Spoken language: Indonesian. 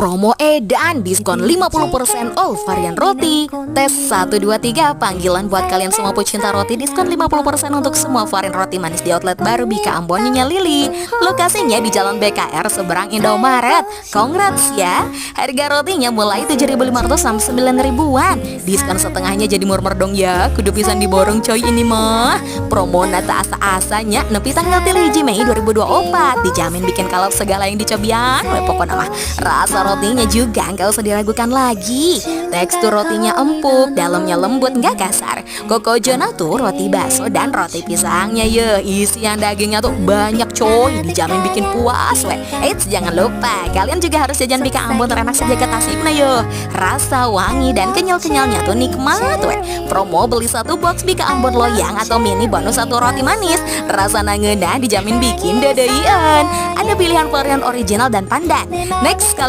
Promo edan diskon 50% all varian roti. Tes 1 2 3 panggilan buat kalian semua pecinta roti, diskon 50% untuk semua varian roti manis di outlet baru Bika Ambon Nyonya Lili. Lokasinya di Jalan BKR seberang Indomaret. Congrats ya. Harga rotinya mulai 7.500 sampai 9.000-an. Diskon setengahnya jadi murmer dong ya. Kudu pisan diborong coy ini mah. Promo nata asa-asanya nepi tanggal 3 Mei 2024. Dijamin bikin kalap segala yang dicobian. Pokoknya mah rasa rotinya juga nggak usah diragukan lagi. Tekstur rotinya empuk, dalamnya lembut nggak kasar. Koko Jona tuh roti bakso dan roti pisangnya ya. Isian dagingnya tuh banyak coy, dijamin bikin puas weh. Eits, jangan lupa kalian juga harus jajan Bika Ambon terenak sejagat Tasibna yo. Rasa wangi dan kenyal-kenyalnya tuh nikmat weh. Promo beli satu box Bika Ambon loyang atau mini bonus satu roti manis. Rasa ngeunah dijamin bikin dadaian. Ada pilihan varian original dan pandan. Next kali